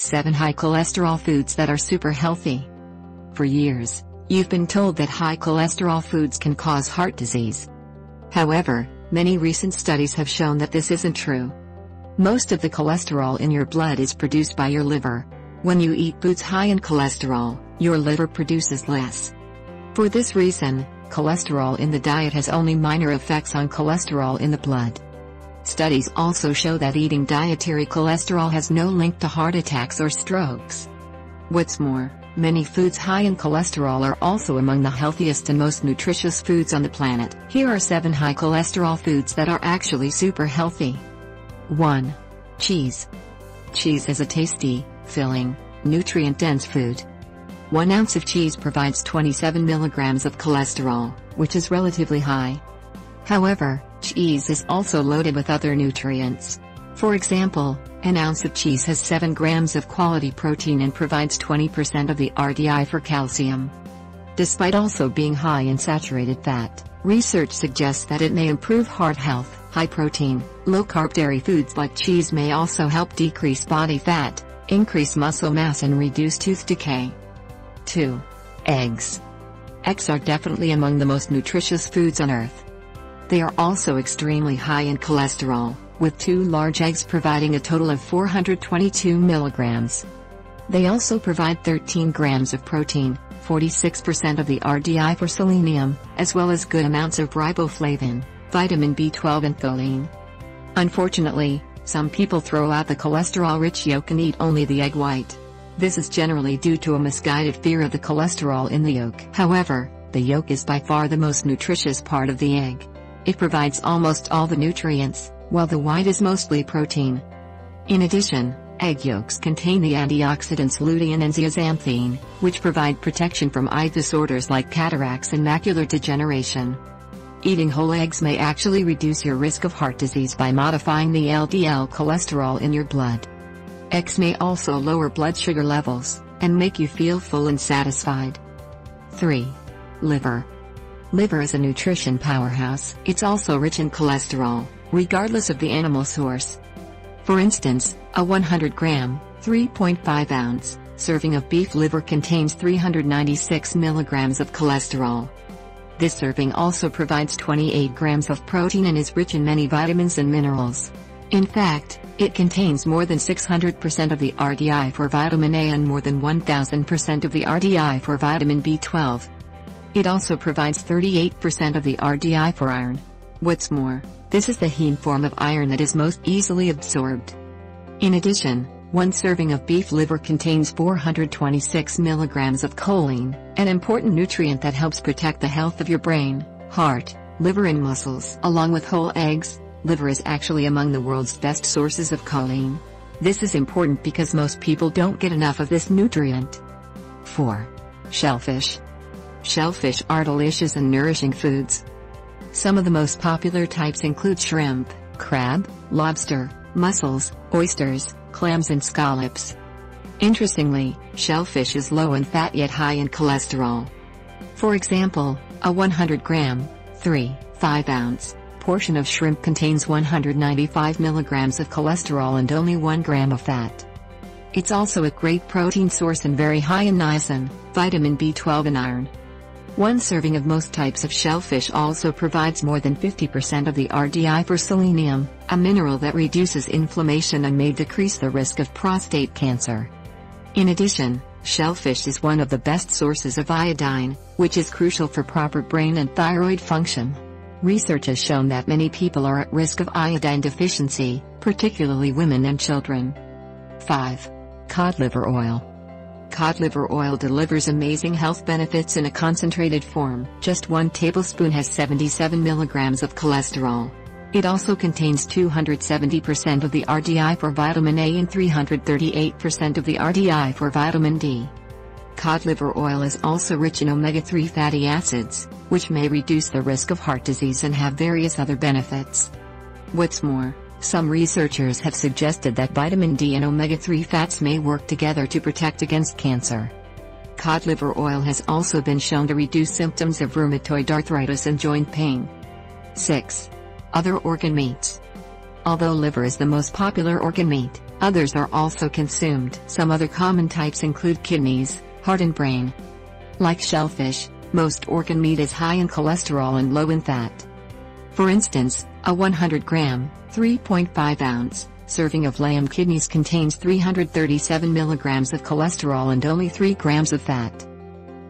7 high cholesterol foods that are super healthy. For years, you've been told that high cholesterol foods can cause heart disease. However, many recent studies have shown that this isn't true. Most of the cholesterol in your blood is produced by your liver. When you eat foods high in cholesterol, your liver produces less. For this reason, cholesterol in the diet has only minor effects on cholesterol in the blood. Studies also show that eating dietary cholesterol has no link to heart attacks or strokes. What's more, many foods high in cholesterol are also among the healthiest and most nutritious foods on the planet. Here are 7 high cholesterol foods that are actually super healthy. 1. Cheese. Cheese is a tasty, filling, nutrient-dense food. 1 ounce of cheese provides 27 milligrams of cholesterol, which is relatively high. However, cheese is also loaded with other nutrients. For example, an ounce of cheese has 7 grams of quality protein and provides 20% of the RDI for calcium. Despite also being high in saturated fat, research suggests that it may improve heart health. High protein, low-carb dairy foods like cheese may also help decrease body fat, increase muscle mass and reduce tooth decay. 2. Eggs. Eggs are definitely among the most nutritious foods on earth. They are also extremely high in cholesterol, with 2 large eggs providing a total of 422 milligrams. They also provide 13 grams of protein, 46% of the RDI for selenium, as well as good amounts of riboflavin, vitamin B12 and choline. Unfortunately, some people throw out the cholesterol-rich yolk and eat only the egg white. This is generally due to a misguided fear of the cholesterol in the yolk. However, the yolk is by far the most nutritious part of the egg. It provides almost all the nutrients, while the white is mostly protein. In addition, egg yolks contain the antioxidants lutein and zeaxanthin, which provide protection from eye disorders like cataracts and macular degeneration. Eating whole eggs may actually reduce your risk of heart disease by modifying the LDL cholesterol in your blood. Eggs may also lower blood sugar levels, and make you feel full and satisfied. 3. Liver. Liver is a nutrition powerhouse. It's also rich in cholesterol, regardless of the animal source. For instance, a 100-gram, 3.5 ounce, serving of beef liver contains 396 milligrams of cholesterol. This serving also provides 28 grams of protein and is rich in many vitamins and minerals. In fact, it contains more than 600% of the RDI for vitamin A and more than 1000% of the RDI for vitamin B12. It also provides 38% of the RDI for iron. What's more, this is the heme form of iron that is most easily absorbed. In addition, 1 serving of beef liver contains 426 milligrams of choline, an important nutrient that helps protect the health of your brain, heart, liver and muscles. Along with whole eggs, liver is actually among the world's best sources of choline. This is important because most people don't get enough of this nutrient. 4. Shellfish. Shellfish are delicious and nourishing foods. Some of the most popular types include shrimp, crab, lobster, mussels, oysters, clams and scallops. Interestingly, shellfish is low in fat yet high in cholesterol. For example, a 100-gram, 3.5 ounce, portion of shrimp contains 195 milligrams of cholesterol and only 1 gram of fat. It's also a great protein source and very high in niacin, vitamin B12 and iron. 1 serving of most types of shellfish also provides more than 50% of the RDI for selenium, a mineral that reduces inflammation and may decrease the risk of prostate cancer. In addition, shellfish is one of the best sources of iodine, which is crucial for proper brain and thyroid function. Research has shown that many people are at risk of iodine deficiency, particularly women and children. 5. Cod liver oil. Cod liver oil delivers amazing health benefits in a concentrated form. Just 1 tablespoon has 77 milligrams of cholesterol. It also contains 270% of the RDI for vitamin A and 338% of the RDI for vitamin D. Cod liver oil is also rich in omega-3 fatty acids, which may reduce the risk of heart disease and have various other benefits. What's more, some researchers have suggested that vitamin D and omega-3 fats may work together to protect against cancer. Cod liver oil has also been shown to reduce symptoms of rheumatoid arthritis and joint pain. 6. Other organ meats. Although liver is the most popular organ meat, others are also consumed. Some other common types include kidneys, heart and brain. Like shellfish, most organ meat is high in cholesterol and low in fat. For instance, a 100-gram, 3.5-ounce serving of lamb kidneys contains 337 milligrams of cholesterol and only 3 grams of fat.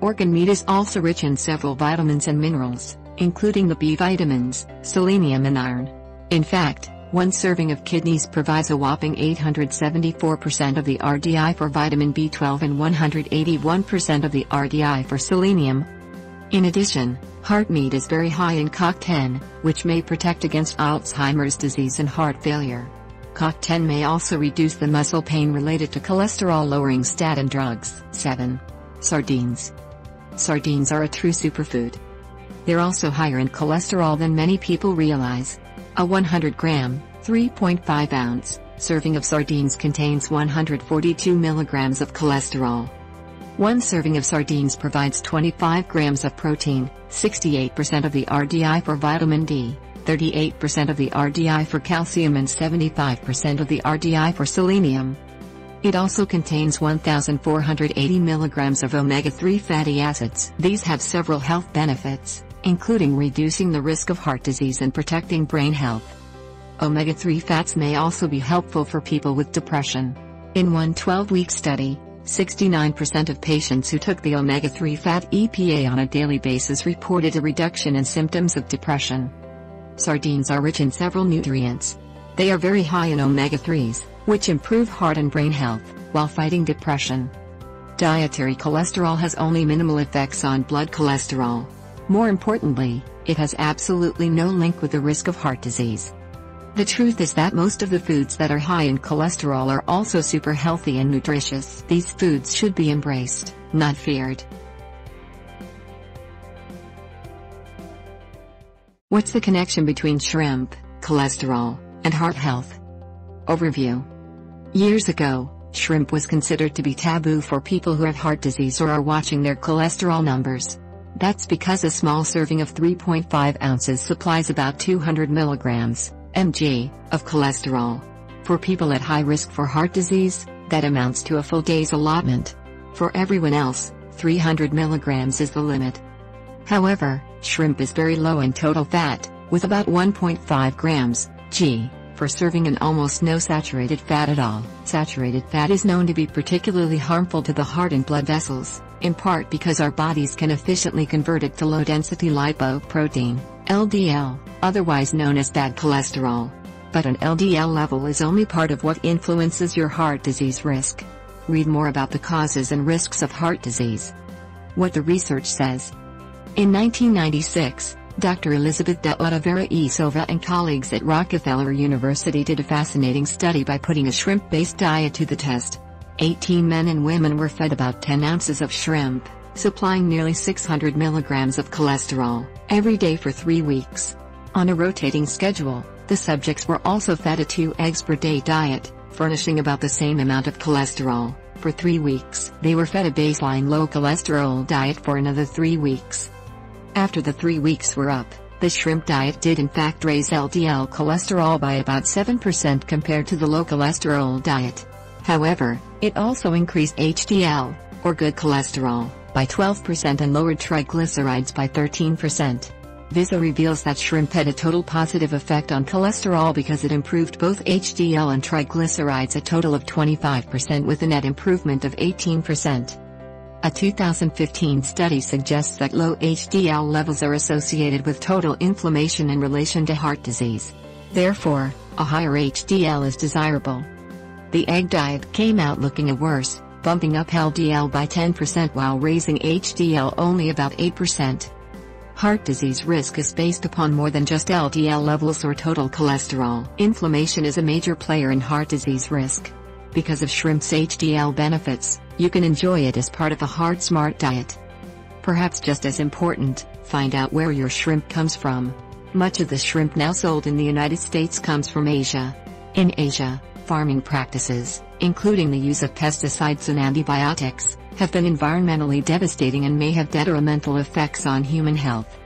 Organ meat is also rich in several vitamins and minerals, including the B vitamins, selenium and iron. In fact, one serving of kidneys provides a whopping 874% of the RDI for vitamin B12 and 181% of the RDI for selenium. In addition, heart meat is very high in CoQ10, which may protect against Alzheimer's disease and heart failure. CoQ10 may also reduce the muscle pain related to cholesterol-lowering statin drugs. 7. Sardines. Sardines are a true superfood. They're also higher in cholesterol than many people realize. A 100-gram, 3.5-ounce serving of sardines contains 142 milligrams of cholesterol. One serving of sardines provides 25 grams of protein, 68% of the RDI for vitamin D, 38% of the RDI for calcium and 75% of the RDI for selenium. It also contains 1,480 milligrams of omega-3 fatty acids. These have several health benefits, including reducing the risk of heart disease and protecting brain health. Omega-3 fats may also be helpful for people with depression. In one 12-week study, 69% of patients who took the omega-3 fat EPA on a daily basis reported a reduction in symptoms of depression. Sardines are rich in several nutrients. They are very high in omega-3s, which improve heart and brain health, while fighting depression. Dietary cholesterol has only minimal effects on blood cholesterol. More importantly, it has absolutely no link with the risk of heart disease. The truth is that most of the foods that are high in cholesterol are also super healthy and nutritious. These foods should be embraced, not feared. What's the connection between shrimp, cholesterol, and heart health? Overview. Years ago, shrimp was considered to be taboo for people who have heart disease or are watching their cholesterol numbers. That's because a small serving of 3.5 ounces supplies about 200 milligrams, mg, of cholesterol. For people at high risk for heart disease, that amounts to a full day's allotment. For everyone else, 300 milligrams is the limit. However, shrimp is very low in total fat, with about 1.5 grams, g, per serving and almost no saturated fat at all. Saturated fat is known to be particularly harmful to the heart and blood vessels, in part because our bodies can efficiently convert it to low-density lipoprotein, LDL, otherwise known as bad cholesterol. But an LDL level is only part of what influences your heart disease risk. Read more about the causes and risks of heart disease. What the research says. In 1996, Dr. Elizabeth de Oliveira e Silva and colleagues at Rockefeller University did a fascinating study by putting a shrimp-based diet to the test. 18 men and women were fed about 10 ounces of shrimp, supplying nearly 600 milligrams of cholesterol, every day for 3 weeks. On a rotating schedule, the subjects were also fed a 2 eggs per day diet, furnishing about the same amount of cholesterol. For 3 weeks, they were fed a baseline low cholesterol diet for another 3 weeks. After the 3 weeks were up, the shrimp diet did in fact raise LDL cholesterol by about 7% compared to the low cholesterol diet. However, it also increased HDL, or good cholesterol, by 12% and lowered triglycerides by 13%. Visa reveals that shrimp had a total positive effect on cholesterol because it improved both HDL and triglycerides a total of 25% with a net improvement of 18%. A 2015 study suggests that low HDL levels are associated with total inflammation in relation to heart disease. Therefore, a higher HDL is desirable. The egg diet came out looking worse, bumping up LDL by 10% while raising HDL only about 8%. Heart disease risk is based upon more than just LDL levels or total cholesterol. Inflammation is a major player in heart disease risk. Because of shrimp's HDL benefits, you can enjoy it as part of a heart-smart diet. Perhaps just as important, find out where your shrimp comes from. Much of the shrimp now sold in the United States comes from Asia. In Asia, farming practices, including the use of pesticides and antibiotics, have been environmentally devastating and may have detrimental effects on human health.